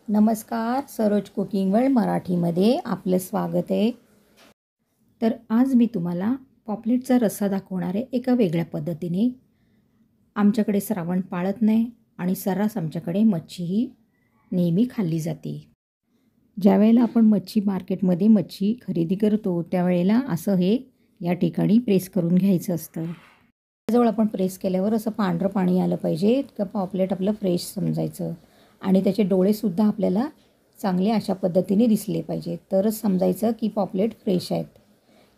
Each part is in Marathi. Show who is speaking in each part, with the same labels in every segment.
Speaker 1: नमस्कार, सरोज कुकिंग वर्ल्ड मराठीमध्ये आपलं स्वागत आहे. तर आज मी तुम्हाला पॉपलेटचा रस्सा दाखवणार आहे एका वेगळ्या पद्धतीने. आमच्याकडे श्रावण पाळत नाही आणि सर्रास आमच्याकडे मच्छी ही नेहमी खाल्ली जाते. ज्यावेळेला आपण मच्छी मार्केटमध्ये मच्छी खरेदी करतो त्यावेळेला असं हे या ठिकाणी प्रेस करून घ्यायचं असतं. जवळ आपण प्रेस केल्यावर असं पांढरं पाणी आलं पाहिजे का पॉपलेट आपलं फ्रेश समजायचं आणि त्याचे डोळेसुद्धा आपल्याला चांगले अशा पद्धतीने दिसले पाहिजे तरच समजायचं की पॉपलेट फ्रेश आहेत.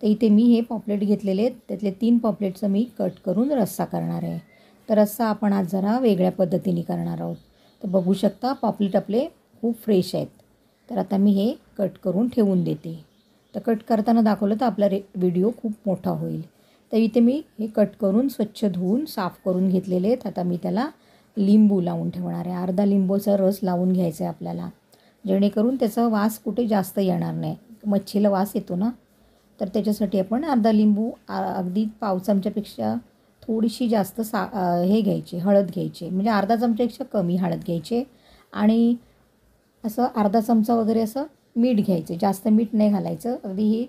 Speaker 1: तर इथे मी हे पॉपलेट घेतलेले आहेत, त्यातले 3 पॉपलेटचं मी कट करून रस्सा करणार आहे. तर रस्सा आपण आज जरा वेगळ्या पद्धतीने करणार आहोत. तर बघू शकता पॉपलेट आपले खूप फ्रेश आहेत. तर आता मी हे कट करून ठेवून देते. तर कट करताना दाखवलं तर आपला व्हिडिओ खूप मोठा होईल. तर इथे मी हे कट करून स्वच्छ धुवून साफ करून घेतलेले आहेत. आता मी त्याला लिंबू लावून ठेवणार आहे. अर्धा लिंबूचा रस लावून घ्यायचा आहे आपल्याला, जेणेकरून त्याचा वास कुठे जास्त येणार नाही. मच्छीला वास येतो ना, तर त्याच्यासाठी आपण अर्धा लिंबू अगदी पाव चमच्यापेक्षा थोडीशी जास्त हे घ्यायची, हळद घ्यायची, म्हणजे अर्धा चमच्यापेक्षा कमी हळद घ्यायचे आणि असं अर्धा चमचा वगैरे असं मीठ घ्यायचं. जास्त मीठ नाही घालायचं, अगदी ही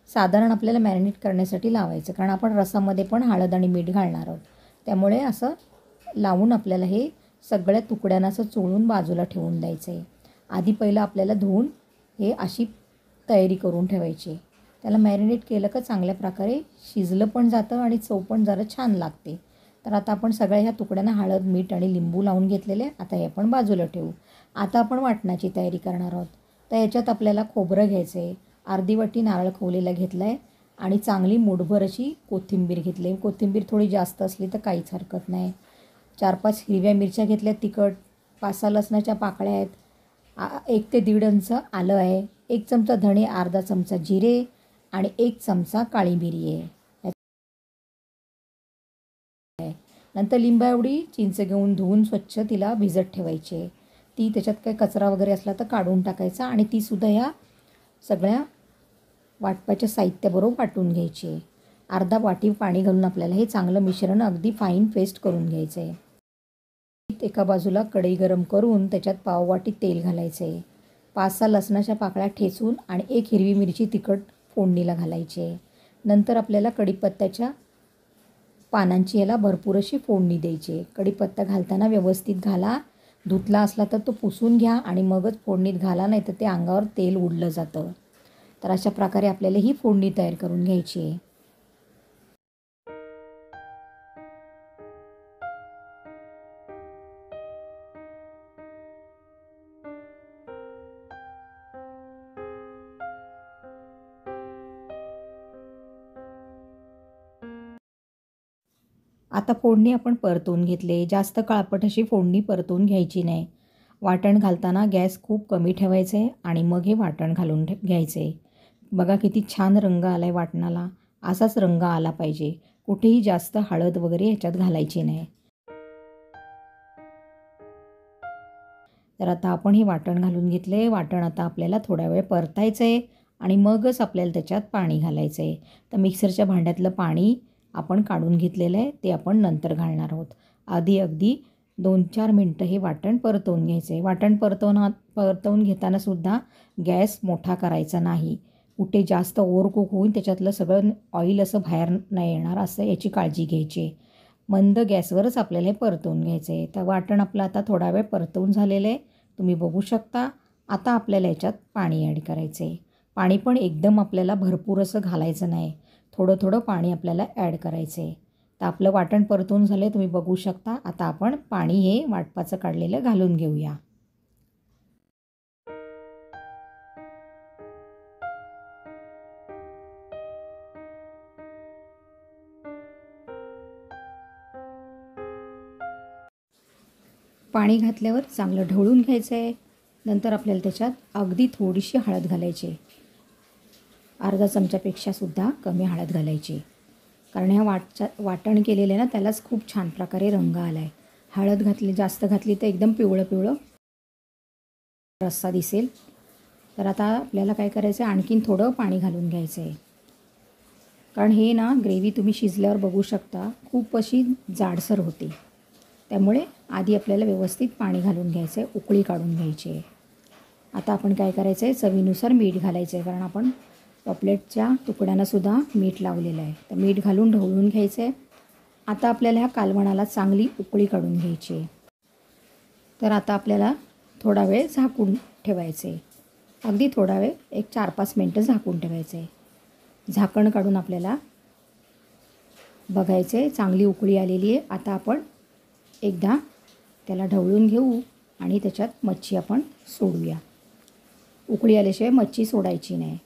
Speaker 1: साधारण आपल्याला मॅरिनेट करण्यासाठी लावायचं, कारण आपण रसामध्ये पण हळद आणि मीठ घालणार आहोत. त्यामुळे असं लावून आपल्याला हे सगळ्या तुकड्यांना असं चोळून बाजूला ठेवून द्यायचं आहे. आधी पहिलं आपल्याला धुवून हे अशी तयारी करून ठेवायची. त्याला मॅरिनेट केलं का चांगल्या प्रकारे शिजलं पण जातं आणि चव पण जरा छान लागते. तर आता आपण सगळ्या ह्या तुकड्यांना हळद, मीठ आणि लिंबू लावून घेतलेले. आता हे आपण बाजूला ठेवू. आता आपण वाटणाची तयारी करणार आहोत. तर याच्यात आपल्याला खोबरं घ्यायचं आहे, अर्धी वाटी नारळ खवलेला घेतला आहे आणि चांगली मूठभर अशी कोथिंबीर घेतली आहे. कोथिंबीर थोडी जास्त असली तर काहीच हरकत नाही. 4-5 हिरव्या मिरच्या घेतल्या तिखट, 5-6 लसणाच्या पाकळ्या आहेत, 1 ते 1.5 इंच आलं आहे, 1 चमचा धणे, अर्धा चमचा जिरे आणि 1 चमचा काळी मिरी आहे. नंतर लिंबा एवढी चिंच घेऊन धुवून स्वच्छ तिला भिजत ठेवायची. ती त्याच्यात काही कचरा वगैरे असला तर काढून टाकायचा आणि तीसुद्धा ह्या सगळ्या वाटपाच्या साहित्याबरोबर वाटून घ्यायची. अर्धा वाटी पाणी घालून आपल्याला हे चांगलं मिश्रण अगदी फाईन पेस्ट करून घ्यायचं आहे. एका बाजूला कढई गरम करून त्याच्यात पाववाटी तेल घालायचं आहे. 5-6 लसणाच्या पाकळ्या ठेचून आणि 1 हिरवी मिरची तिखट फोडणीला घालायची आहे. नंतर आपल्याला कढीपत्त्याच्या पानांची याला भरपूर अशी फोडणी द्यायची आहे. कढीपत्ता घालताना व्यवस्थित घाला. धुतला असला तर तो पुसून घ्या आणि मगच फोडणीत घाला, नाही तर ते अंगावर तेल उडलं जातं. तर अशा प्रकारे आपल्याला ही फोडणी तयार करून घ्यायची आहे. आता फोडणी आपण परतवून घेतले. जास्त काळपट अशी फोडणी परतवून घ्यायची नाही. वाटण घालताना गॅस खूप कमी ठेवायचं आहे आणि मग हे वाटण घालून घ्यायचं आहे. बघा किती छान रंग आला आहे वाटणाला. असाच रंग आला पाहिजे. कुठेही जास्त हळद वगैरे ह्याच्यात घालायची नाही. तर आता आपण हे वाटण घालून घेतले. वाटण आता आपल्याला थोडा वेळ परतायचं आहे आणि मगच आपल्याला त्याच्यात पाणी घालायचं आहे. तर मिक्सरच्या भांड्यातलं पाणी आपण काढून घेतलेलं आहे, ते आपण नंतर घालणार आहोत. आधी अगदी 2-4 मिनटं हे वाटण परतवून घ्यायचं आहे. वाटण परतवून घेतानासुद्धा गॅस मोठा करायचा नाही. कुठे जास्त ओव्हरकुक होऊन त्याच्यातलं सगळं ऑइल असं बाहेर नाही येणार असं याची काळजी घ्यायची आहे. मंद गॅसवरच आपल्याला हे परतवून घ्यायचं आहे. तर वाटण आपलं आता थोडा वेळ परतवून झालेलं आहे, तुम्ही बघू शकता. आता आपल्याला याच्यात पाणी ॲड करायचं आहे. पाणी पण एकदम आपल्याला भरपूर असं घालायचं नाही, थोडं थोडं पाणी आपल्याला ॲड करायचं आहे. तर आपलं वाटण परतवून झालं तुम्ही बघू शकता. आता आपण पाणी हे वाटपाचं काढलेलं घालून घेऊया. पाणी घातल्यावर चांगलं ढवळून घ्यायचं आहे. नंतर आपल्याला त्याच्यात अगदी थोडीशी हळद घालायची, अर्धा चमच्यापेक्षासुद्धा कमी हळद घालायची, कारण ह्या वाटण केलेलं आहे ना त्यालाच खूप छान प्रकारे रंग आला आहे. हळद जास्त घातली तर एकदम पिवळं पिवळं रस्सा दिसेल. तर आता आपल्याला काय करायचं आहे, आणखीन थोडं पाणी घालून घ्यायचं आहे, कारण हे ना ग्रेव्ही तुम्ही शिजल्यावर बघू शकता खूप अशी जाडसर होते. त्यामुळे आधी आपल्याला व्यवस्थित पाणी घालून घ्यायचं आहे, उकळी काढून घ्यायची आहे. आता आपण काय करायचं आहे, चवीनुसार मीठ घालायचं आहे, कारण आपण पॉपलेटच्या तुकड्यांनासुद्धा मीठ लावलेलं आहे. तर मीठ घालून ढवळून घ्यायचं आहे. आता आपल्याला ह्या कालवणाला चांगली उकळी काढून घ्यायची आहे. तर आता आपल्याला थोडा वेळ झाकून ठेवायचं आहे. अगदी थोडा वेळ, एक 4-5 मिनटं झाकून ठेवायचं आहे. झाकण काढून आपल्याला बघायचं आहे, चांगली उकळी आलेली आहे. आता आपण एकदा त्याला ढवळून घेऊ आणि त्याच्यात मच्छी आपण सोडूया. उकळी आल्याशिवाय मच्छी सोडायची नाही.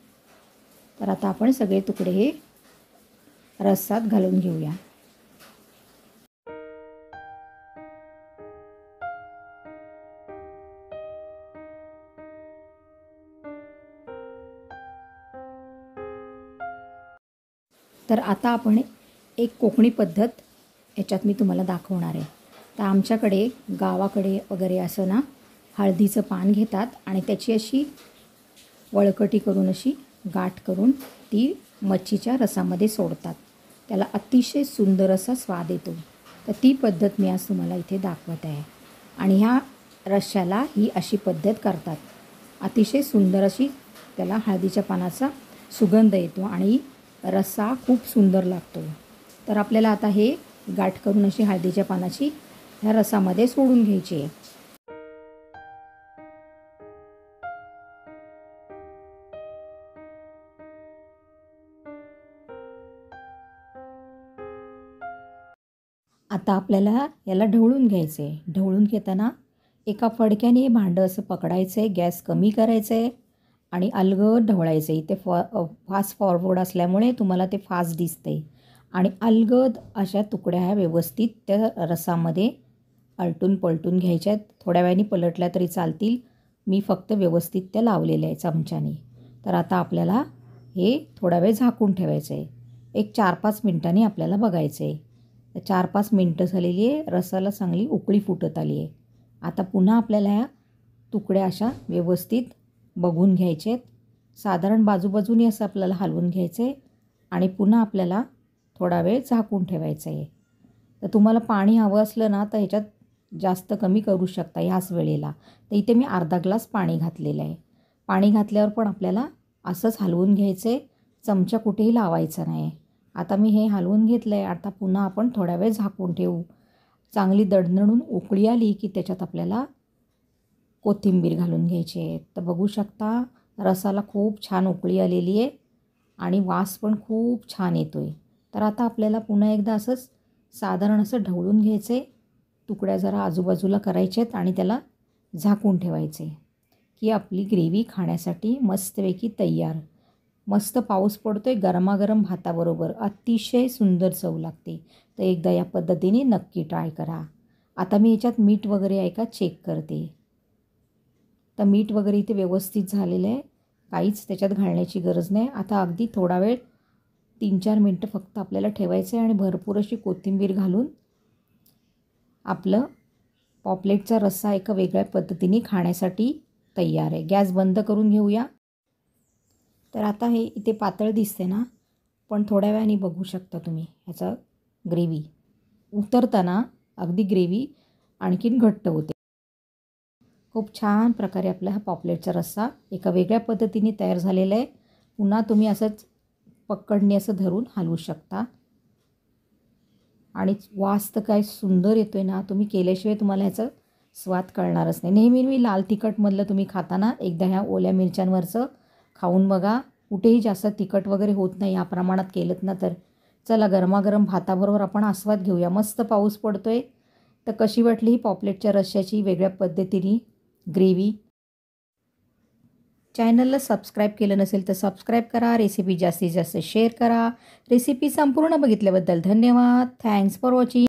Speaker 1: तर आता आपण सगळे तुकडे हे रस्सात घालून घेऊया. तर आता आपण एक कोकणी पद्धत याच्यात मी तुम्हाला दाखवणार आहे. तर आमच्याकडे गावाकडे वगैरे असं ना हळदीचं पान घेतात आणि त्याची अशी वळकटी करून अशी गाठ करून ती मच्छीच्या रसामध्ये सोडतात. त्याला अतिशय सुंदर असा स्वाद येतो. तर ती पद्धत मी आज तुम्हाला इथे दाखवत आहे. आणि ह्या रश्श्याला ही अशी पद्धत करतात. अतिशय सुंदर अशी त्याला हळदीच्या पानाचा सुगंध येतो आणि रस्सा खूप सुंदर लागतो. तर आपल्याला आता हे गाठ करून अशी हळदीच्या पानाची ह्या रसामध्ये सोडून घ्यायची आहे. आता आपल्याला याला ढवळून घ्यायचं आहे. ढवळून घेताना एका फडक्याने भांडं असं पकडायचं आहे, गॅस कमी करायचं आहे आणि अलगद ढवळायचं आहे. इथे फास्ट फॉरवर्ड असल्यामुळे तुम्हाला ते फास्ट दिसते आणि अलगद अशा तुकड्या ह्या व्यवस्थित त्या रसामध्ये आलटून पलटून घ्यायच्या आहेत. थोड्या वेळाने पलटल्या तरी चालतील. मी फक्त व्यवस्थित त्या लावलेल्या आहे चमच्याने. तर आता आपल्याला हे थोडा वेळ झाकून ठेवायचं आहे. एक 4-5 मिनटांनी आपल्याला बघायचं आहे. 4-5 मिनटं झालेली आहे. रसाला चांगली उकळी फुटत आली आहे. आता पुन्हा आपल्याला ह्या तुकड्या अशा व्यवस्थित बघून घ्यायचे आहेत. साधारण बाजूबाजूनी असं आपल्याला हलवून घ्यायचं आहे आणि पुन्हा आपल्याला थोडा वेळ झाकून ठेवायचं आहे. तर तुम्हाला पाणी हवं असलं ना तर ह्याच्यात जास्त कमी करू शकता ह्याच वेळेला. तर इथे मी अर्धा ग्लास पाणी घातलेलं आहे. पाणी घातल्यावर पण आपल्याला असंच हलवून घ्यायचं आहे. चमचा कुठेही लावायचा नाही. आता मी हे हलवून घेतलं आहे. आता पुन्हा आपण थोडा वेळ झाकून ठेवू. चांगली दणदणून उकळी आली की त्याच्यात आपल्याला कोथिंबीर घालून घ्यायची आहे. तर बघू शकता रसाला खूप छान उकळी आलेली आहे आणि वास पण खूप छान येतो आहे. तर आता आपल्याला पुन्हा एकदा असंच साधारण असं ढवळून घ्यायचं आहे. तुकड्या जरा आजूबाजूला करायच्या आहेत आणि त्याला झाकून ठेवायचे की आपली ग्रेव्ही खाण्यासाठी मस्तपैकी तयार. मस्त पाऊस पडतो आहे, गरमागरम भाताबरोबर अतिशय सुंदर चव लागते. तर एकदा या पद्धतीने नक्की ट्राय करा. आता मी याच्यात मीठ वगैरे आहे का चेक करते. तर मीठ वगैरे इथे व्यवस्थित झालेलं आहे. काहीच त्याच्यात घालण्याची गरज नाही. आता अगदी थोडा वेळ 3-4 मिनटं फक्त आपल्याला ठेवायचं आहे आणि भरपूर अशी कोथिंबीर घालून आपलं पॉपलेटचा रस्सा एका वेगळ्या पद्धतीने खाण्यासाठी तयार आहे. गॅस बंद करून घेऊया. तर आता हे इथे पातळ दिसते ना, पण थोड्या वेळाने बघू शकता तुम्ही ह्याचा ग्रेव्ही उतरताना अगदी ग्रेव्ही आणखीन घट्ट होते. खूप छान प्रकारे आपला हा पॉपलेटचा रस्सा एका वेगळ्या पद्धतीने तयार झालेला आहे. पुन्हा तुम्ही असंच पक्कडने असं धरून हलवू शकता आणि वास तर काय सुंदर येतो आहे ना, तुम्ही केल्याशिवाय तुम्हाला ह्याचा स्वाद कळणारच नाही. नेहमी लाल तिखटमधलं तुम्ही खाताना एकदा ह्या ओल्या मिरच्यांवरचं खाऊन बघा. कुठेही जास्त तिखट वगैरे होत नाही या प्रमाणात केलं ना तर. चला गरमागरम भाताबरोबर आपण आस्वाद घेऊया. मस्त पाऊस पडतो आहे. तर कशी वाटली ही पॉपलेटच्या रश्श्याची वेगळ्या पद्धतीने ग्रेव्ही. चॅनलला सबस्क्राईब केलं नसेल तर सबस्क्राईब करा. रेसिपी जास्तीत जास्त शेअर करा. रेसिपी संपूर्ण बघितल्याबद्दल धन्यवाद. Thanks for watching.